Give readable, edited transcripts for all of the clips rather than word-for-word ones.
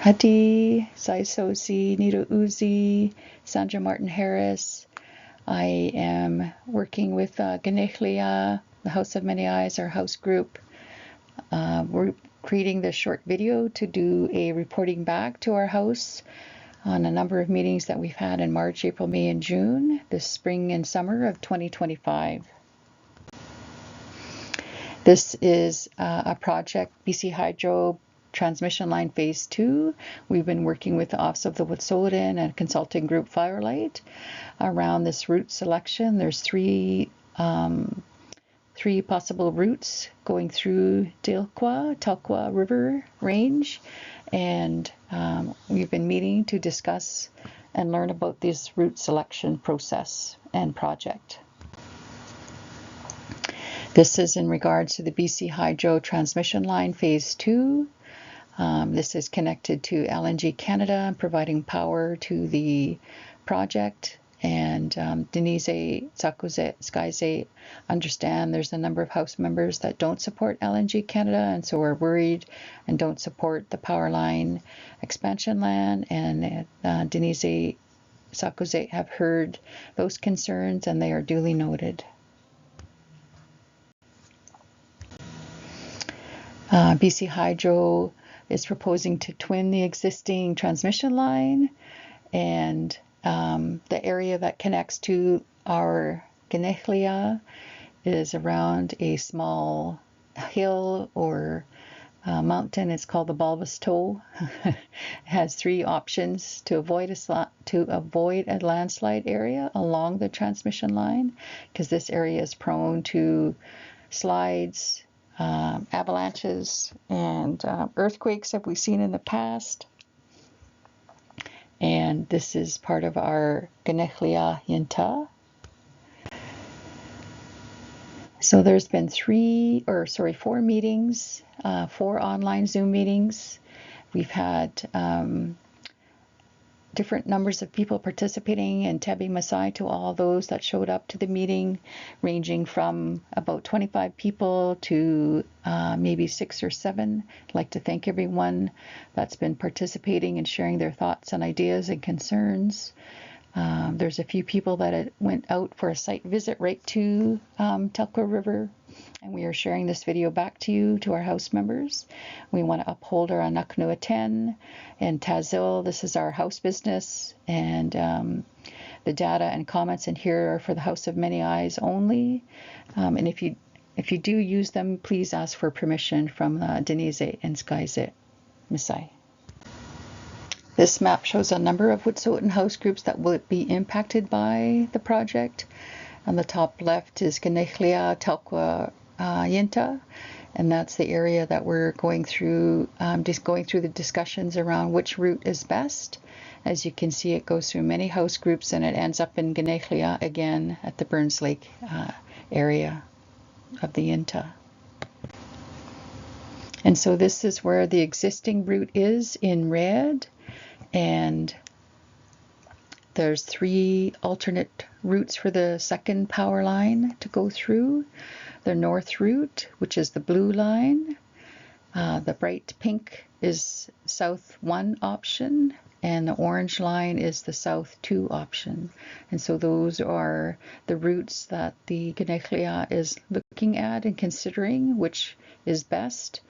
Hadi, Saisosi, Nito Uzi, Sandra Martin Harris. I am working with Ganechlia, the House of Many Eyes, our house group. We're creating this short video to do a reporting back to our house on a number of meetings that we've had in March, April, May, and June, this spring and summer of 2025. This is a project, BC Hydro Transmission Line Phase 2. We've been working with the Office of the Witsuwit'en and consulting group Firelight around this route selection. There's three possible routes going through Telkwa River Range, and we've been meeting to discuss and learn about this route selection process and project. This is in regards to the BC Hydro Transmission Line Phase 2. This is connected to LNG Canada and providing power to the project. And Denise Skyze understand there's a number of House members that don't support LNG Canada, and so we're worried and don't support the power line expansion plan. And Denise Skyze have heard those concerns, and they are duly noted. BC Hydro is proposing to twin the existing transmission line, and the area that connects to our Ganechlia is around a small hill or mountain. It's called the Bulbous Toe. It has three options to avoid a landslide area along the transmission line, because this area is prone to slides, avalanches, and earthquakes that we've seen in the past. And this is part of our Ganechlia Yinta. So there's been four meetings, 4 online Zoom meetings. We've had different numbers of people participating, and Tebi Masai to all those that showed up to the meeting, ranging from about 25 people to maybe 6 or 7. I'd like to thank everyone that's been participating and sharing their thoughts and ideas and concerns. There's a few people that went out for a site visit right to Telkwa River, and we are sharing this video back to you, to our House members. We want to uphold our Anaknuaten and Tazil. This is our house business, and the data and comments in here are for the House of Many Eyes only. And if you do use them, please ask for permission from Denise and Skyze Masai. This map shows a number of Witsuwit'en house groups that will be impacted by the project. On the top left is Ganechlia Telkwa Yinta, and that's the area that we're going through, just going through the discussions around which route is best. As you can see, it goes through many house groups, and it ends up in Ganechlia again at the Burns Lake area of the Yinta. And so this is where the existing route is in red, and there's 3 alternate routes for the second power line to go through. The north route, which is the blue line, the bright pink is south 1 option, and the orange line is the south 2 option. And so those are the routes that the Ganechlia is looking at and considering which is best,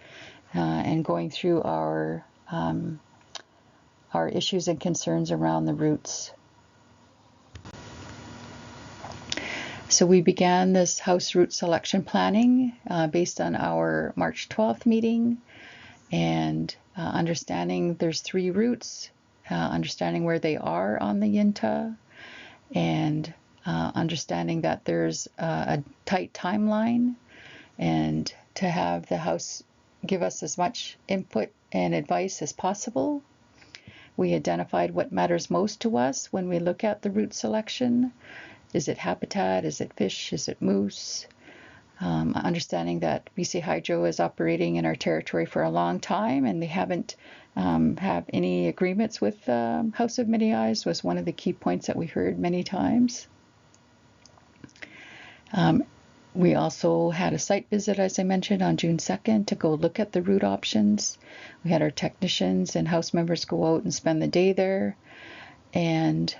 and going through our issues and concerns around the routes. So we began this house route selection planning based on our March 12th meeting, and understanding there's 3 routes, understanding where they are on the Yinta, and understanding that there's a tight timeline, and to have the House give us as much input and advice as possible. We identified what matters most to us when we look at the route selection. Is it habitat? Is it fish? Is it moose? Understanding that BC Hydro is operating in our territory for a long time, and they haven't have any agreements with House of Many Eyes was one of the key points that we heard many times. We also had a site visit, as I mentioned, on June 2nd to go look at the route options. We had our technicians and house members go out and spend the day there. And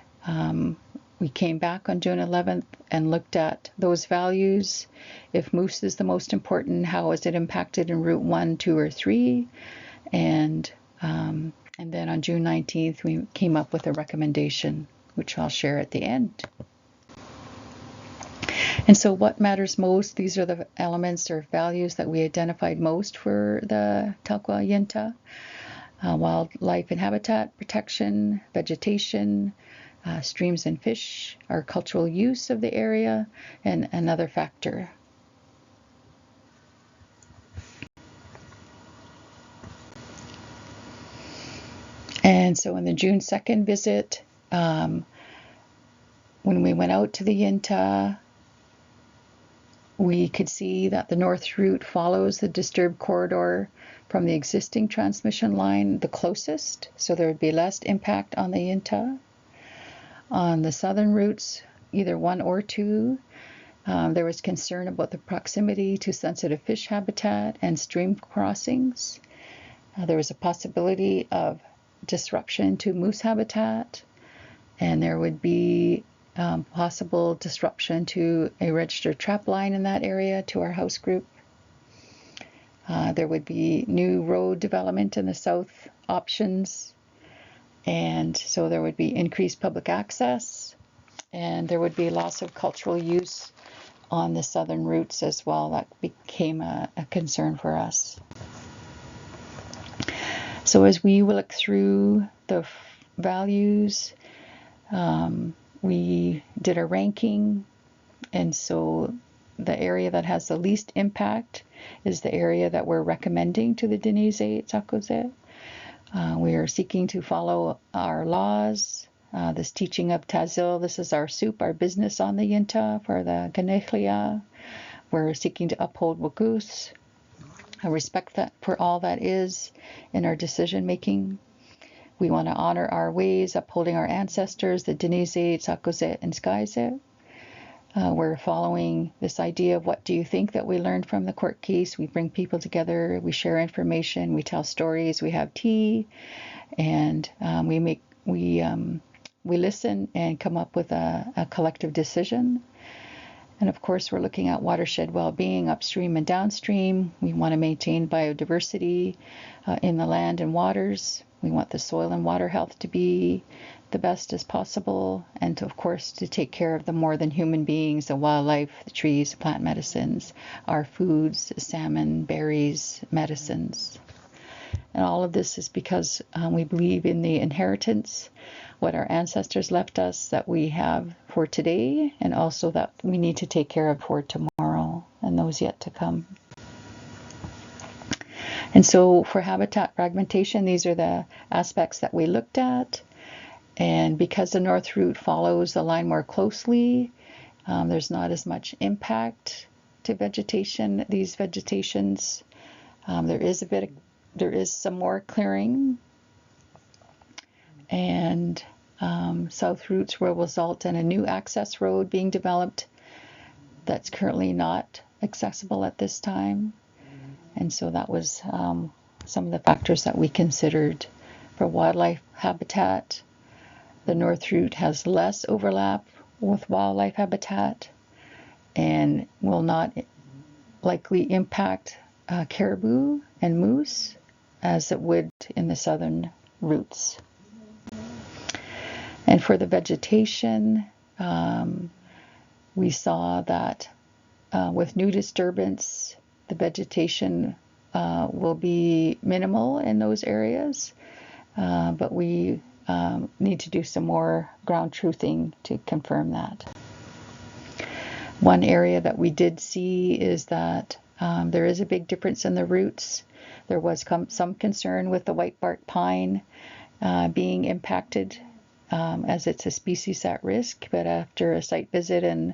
we came back on June 11th and looked at those values. If moose is the most important, how is it impacted in Route 1, 2, or 3? And then on June 19th, we came up with a recommendation, which I'll share at the end. And so what matters most, these are the elements or values that we identified most for the Talquah Yintah. Wildlife and habitat protection, vegetation, streams and fish, our cultural use of the area, and another factor. And so in the June 2nd visit, when we went out to the Yintah, we could see that the north route follows the disturbed corridor from the existing transmission line the closest, so there would be less impact on the Yintah. On the southern routes, either 1 or 2, there was concern about the proximity to sensitive fish habitat and stream crossings. There was a possibility of disruption to moose habitat, and there would be possible disruption to a registered trap line in that area to our house group. There would be new road development in the south options, and so there would be increased public access, and there would be loss of cultural use on the southern routes as well. That became a concern for us. So as we look through the values, we did a ranking, and so the area that has the least impact is the area that we're recommending to the Denizhe Tsakoze. We are seeking to follow our laws, this teaching of Tazil. This is our soup, our business on the Yintah for the Ganechlia. We're seeking to uphold Wakus. I respect that for all that is in our decision making. We want to honor our ways, upholding our ancestors, the Denizhe, Tsakoze, and Skyze. We're following this idea of what do you think that we learned from the court case. We bring people together, we share information, we tell stories, we have tea, and we listen and come up with a collective decision. And of course, we're looking at watershed well-being upstream and downstream. We want to maintain biodiversity in the land and waters. We want the soil and water health to be the best as possible, and of course to take care of the more than human beings, the wildlife, the trees, the plant medicines, our foods, salmon, berries, medicines. And all of this is because we believe in the inheritance, what our ancestors left us, that we have for today, and also that we need to take care of for tomorrow and those yet to come. And so for habitat fragmentation, these are the aspects that we looked at. And because the north route follows the line more closely, there's not as much impact to vegetation. These vegetations, there is some more clearing, and south routes will result in a new access road being developed that's currently not accessible at this time. And so that was some of the factors that we considered for wildlife habitat. The north route has less overlap with wildlife habitat and will not likely impact caribou and moose as it would in the southern routes. And for the vegetation, we saw that with new disturbance, the vegetation will be minimal in those areas, but we need to do some more ground truthing to confirm that. One area that we did see is that there is a big difference in the roots. There was some concern with the white bark pine being impacted as it's a species at risk, but after a site visit and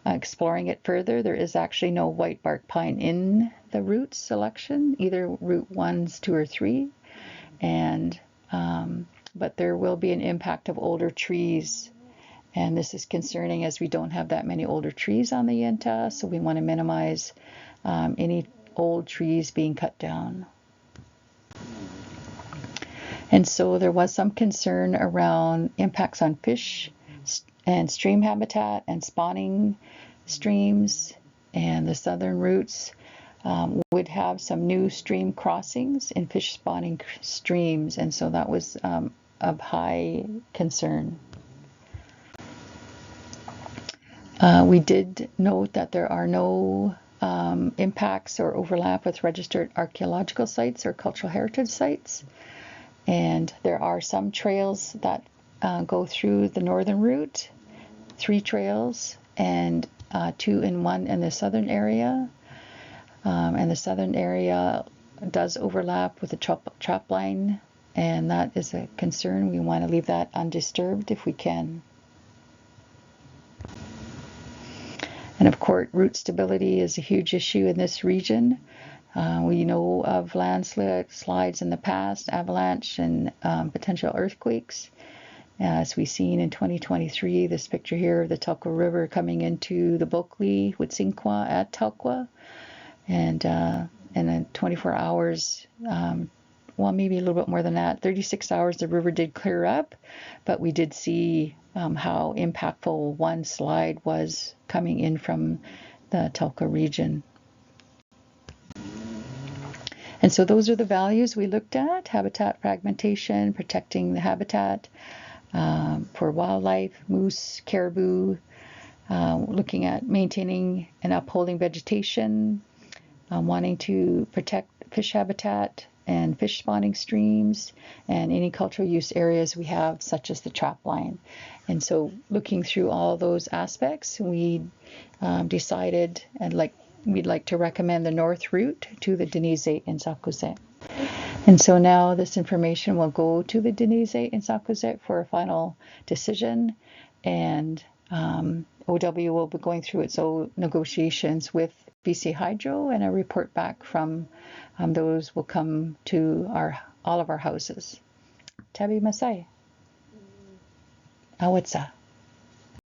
exploring it further, there is actually no white bark pine in the root selection, either route 1, 2, or 3, and but there will be an impact of older trees And this is concerning as we don't have that many older trees on the Yinta, so we want to minimize any old trees being cut down. And so there was some concern around impacts on fish and stream habitat and spawning streams, and the southern routes would have some new stream crossings in fish spawning streams, and so that was of high concern. We did note that there are no impacts or overlap with registered archaeological sites or cultural heritage sites. And there are some trails that go through the northern route, 3 trails, and 2 and 1 in the southern area. And the southern area does overlap with the trap line, and that is a concern. We want to leave that undisturbed if we can. And of course, route stability is a huge issue in this region. We know of landslides in the past, avalanche, and potential earthquakes. As we've seen in 2023, this picture here of the Talkwa River coming into the Bulkley, Witsuwit'en at Talkwa. And in 24 hours, well, maybe a little bit more than that, 36 hours, the river did clear up, but we did see how impactful one slide was coming in from the Talkwa region. And so those are the values we looked at: habitat fragmentation, protecting the habitat for wildlife, moose, caribou, looking at maintaining and upholding vegetation, wanting to protect fish habitat and fish spawning streams, and any cultural use areas we have, such as the trap line. And so looking through all those aspects, we decided we'd like to recommend the north route to the Denizet and Zakuzet. And so now this information will go to the Denizet and Zakuzet for a final decision, and OW will be going through its own negotiations with BC Hydro, and a report back from those will come to all of our houses. Tabi Masai. Awatsa.